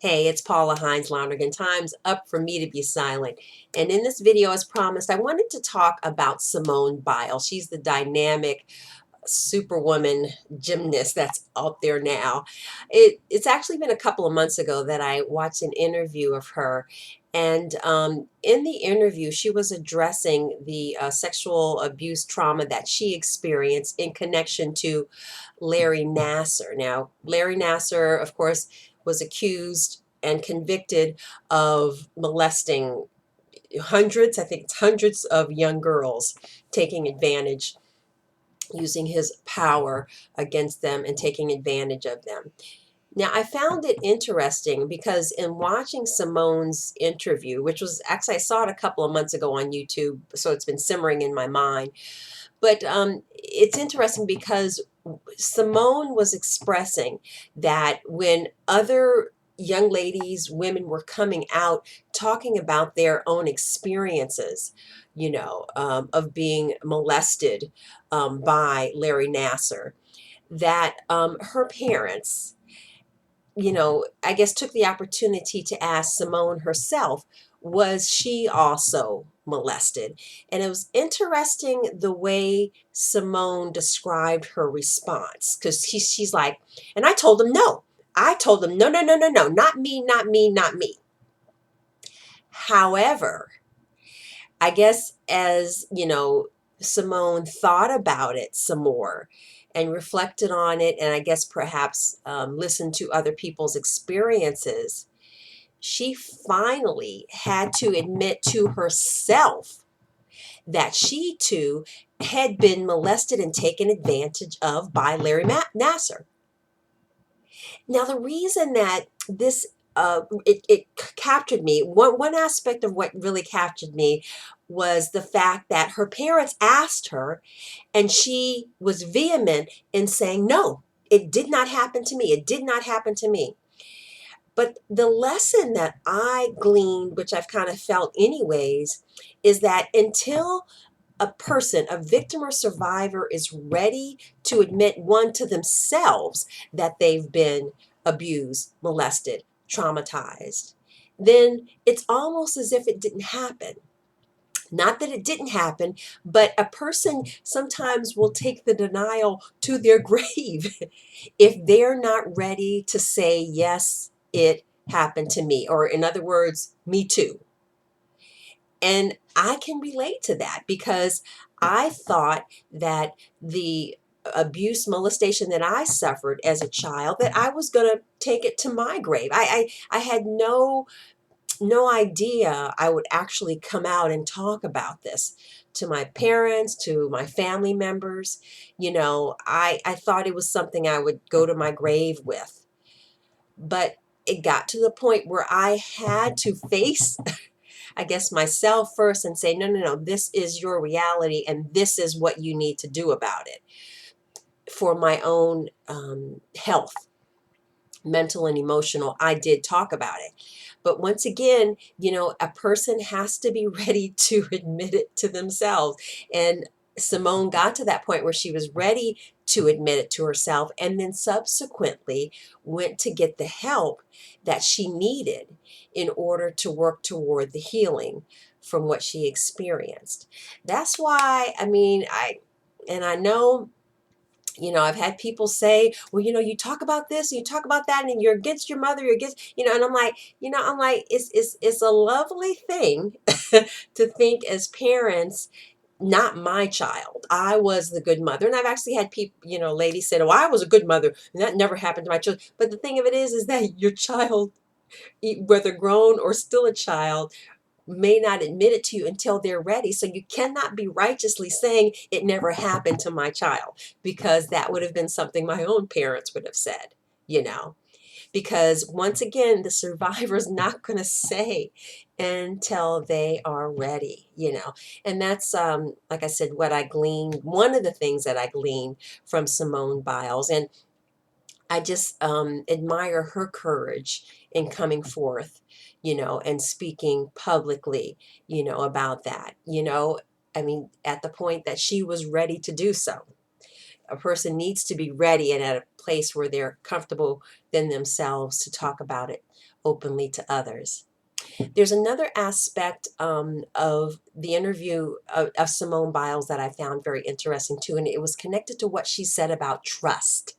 Hey, it's Paula Hines, Lonergan. Time's up for me to be silent. And in this video, as promised, I wanted to talk about Simone Biles. She's the dynamic superwoman gymnast that's out there now. It's actually been a couple of months ago that I watched an interview of her. And in the interview, she was addressing the sexual abuse trauma that she experienced in connection to Larry Nassar. Now, Larry Nassar, of course, was accused and convicted of molesting hundreds, I think it's hundreds of young girls, taking advantage, using his power against them and taking advantage of them. Now, I found it interesting because in watching Simone's interview, which was actually, I saw it a couple of months ago on YouTube, so it's been simmering in my mind. But it's interesting because Simone was expressing that when other young ladies, women were coming out talking about their own experiences, of being molested by Larry Nassar, that her parents, I guess took the opportunity to ask Simone herself, was she also molested? And it was interesting the way Simone described her response because she's like, and I told him no. I told him, no, no, no, no, no, not me, not me, not me. However, I guess as, Simone thought about it some more and reflected on it, and I guess perhaps listened to other people's experiences, she finally had to admit to herself that she too had been molested and taken advantage of by Larry Nassar. Now, the reason that this it captured me, one aspect of what really captured me was the fact that her parents asked her, and she was vehement in saying, no, it did not happen to me. It did not happen to me. But the lesson that I gleaned, which I've kind of felt anyways, is that until a person, a victim or survivor, is ready to admit, one, to themselves that they've been abused, molested, traumatized, then it's almost as if it didn't happen. Not that it didn't happen, but a person sometimes will take the denial to their grave if they're not ready to say, yes, it happened to me, or in other words, me too. And I can relate to that because I thought that the abuse, molestation that I suffered as a child, that I was going to take it to my grave. I had no idea I would actually come out and talk about this to my parents, to my family members. I thought it was something I would go to my grave with. But it got to the point where I had to face, I guess, myself first and say, no, no, no, this is your reality and this is what you need to do about it for my own health, mental and emotional. I did talk about it. But once again, a person has to be ready to admit it to themselves. And Simone got to that point where she was ready to admit it to herself, and then subsequently went to get the help that she needed in order to work toward the healing from what she experienced. That's why, I know, I've had people say, well, you talk about this, you talk about that, and you're against your mother, you're against, and I'm like, it's a lovely thing to think as parents, not my child. I was the good mother. And I've actually had people, ladies said, oh, I was a good mother, and that never happened to my children. But the thing of it is that your child, whether grown or still a child, may not admit it to you until they're ready. So you cannot be righteously saying it never happened to my child, because that would have been something my own parents would have said, because once again, the survivor's not going to say until they are ready, and that's, like I said, what I gleaned, one of the things that I gleaned from Simone Biles. And I just admire her courage in coming forth, and speaking publicly, about that, at the point that she was ready to do so. a person needs to be ready and at a place where they're comfortable within themselves to talk about it openly to others. There's another aspect of the interview of Simone Biles that I found very interesting too, and it was connected to what she said about trust.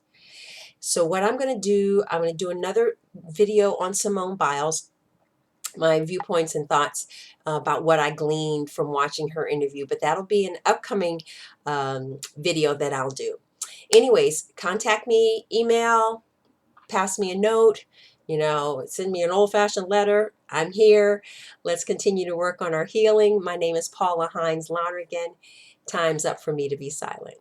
So what I'm going to do another video on Simone Biles, my viewpoints and thoughts about what I gleaned from watching her interview, but that'll be an upcoming video that I'll do. Anyways, contact me, email, pass me a note, send me an old-fashioned letter. I'm here. Let's continue to work on our healing. My name is Paula Hines Lonergan. Time's up for me to be silent.